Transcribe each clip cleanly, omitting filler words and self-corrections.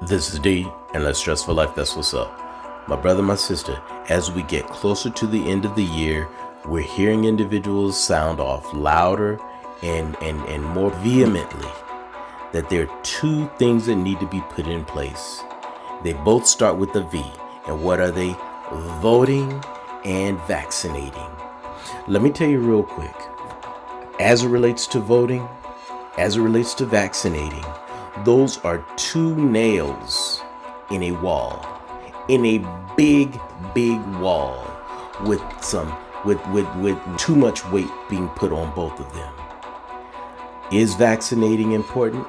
This is D, and let's dress for life. That's what's up. My brother, my sister, as we get closer to the end of the year, we're hearing individuals sound off louder and more vehemently that there are two things that need to be put in place. They both start with a V. And what are they? Voting and vaccinating. Let me tell you real quick. As it relates to voting, as it relates to vaccinating, those are two nails in a wall, in a big wall with too much weight being put on both of them. Is vaccinating important?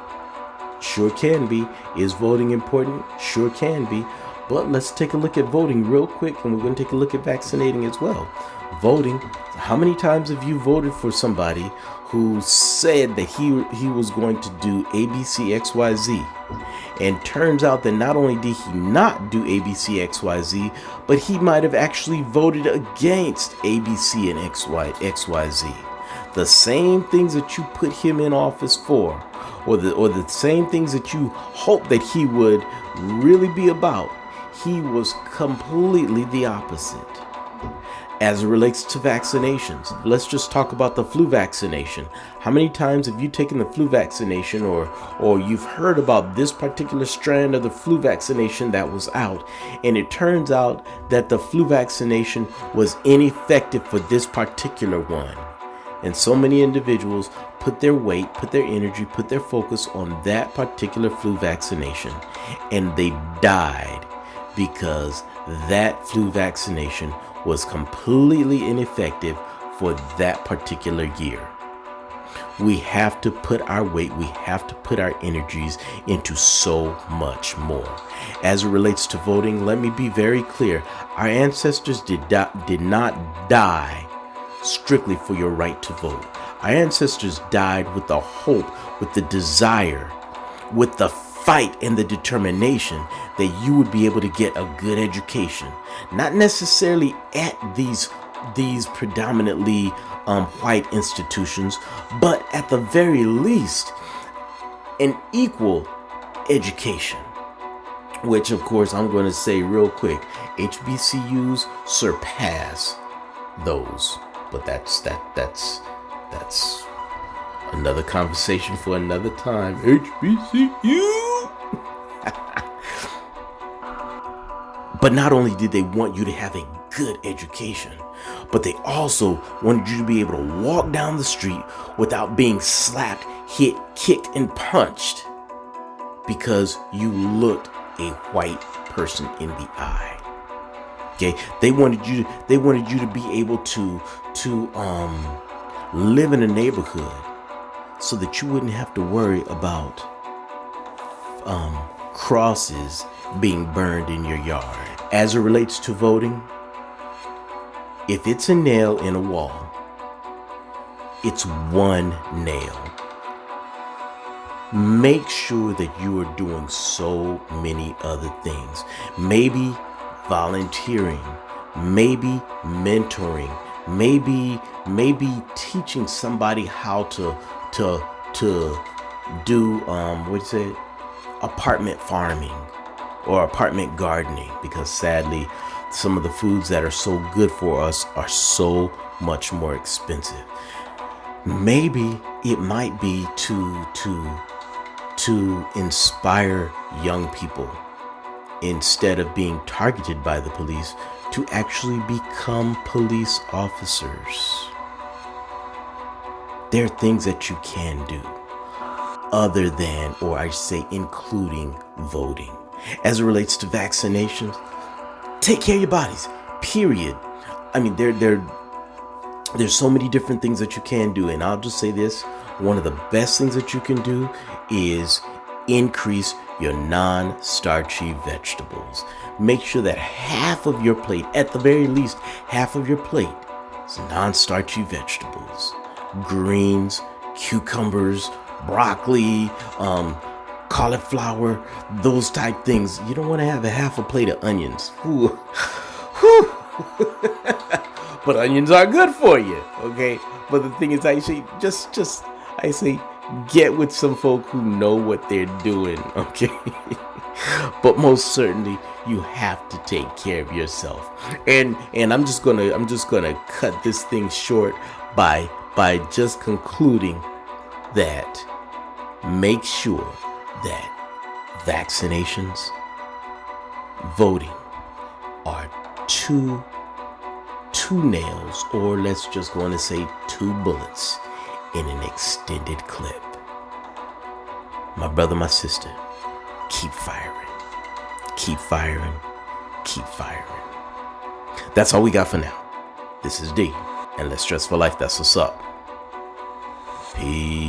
Sure can be. Is voting important? Sure can be. But let's take a look at voting real quick, and we're going to take a look at vaccinating as well. Voting. How many times have you voted for somebody who said that he was going to do ABC XYZ? And turns out that not only did he not do ABC XYZ, but he might have actually voted against ABC and XYZ. The same things that you put him in office for, or the same things that you hope that he would really be about, he was completely the opposite. As it relates to vaccinations, let's just talk about the flu vaccination. How many times have you taken the flu vaccination or you've heard about this particular strand of the flu vaccination that was out, and it turns out that the flu vaccination was ineffective for this particular one? And so many individuals put their weight, put their energy, put their focus on that particular flu vaccination, and they died because that flu vaccination was completely ineffective for that particular year. We have to put our weight, we have to put our energies into so much more. As it relates to voting, let me be very clear. Our ancestors did not die strictly for your right to vote. Our ancestors died with the hope, with the desire, with the fight and the determination that you would be able to get a good education. Not necessarily at these predominantly white institutions, but at the very least an equal education. Which, of course, I'm going to say real quick, HBCUs surpass those. But that's another conversation for another time. HBCU. But not only did they want you to have a good education, but they also wanted you to be able to walk down the street without being slapped, hit, kicked, and punched because you looked a white person in the eye. Okay, they wanted you to be able to live in a neighborhood so that you wouldn't have to worry about crosses being burned in your yard. As it relates to voting, if it's a nail in a wall, it's one nail. Make sure that you are doing so many other things. Maybe volunteering, maybe mentoring, maybe teaching somebody how to do apartment farming or apartment gardening, because sadly some of the foods that are so good for us are so much more expensive. Maybe it might be to inspire young people, instead of being targeted by the police, to actually become police officers. There are things that you can do other than, or I say including, voting. As it relates to vaccinations, take care of your bodies, period. I mean, there's so many different things that you can do, and I'll just say this. One of the best things that you can do is increase your non-starchy vegetables. Make sure that half of your plate, at the very least, half of your plate is non-starchy vegetables. Greens, cucumbers, broccoli, cauliflower, those type things. You don't want to have a half a plate of onions. Whew. But onions are good for you, okay? But the thing is, I say, get with some folk who know what they're doing, okay? But most certainly you have to take care of yourself. And I'm just gonna cut this thing short by just concluding that make sure that vaccinations, voting are two nails, or let's just go on and say two bullets in an extended clip. My brother, my sister, keep firing. Keep firing. Keep firing. That's all we got for now. This is D, and let's stress for life. That's what's up. Peace.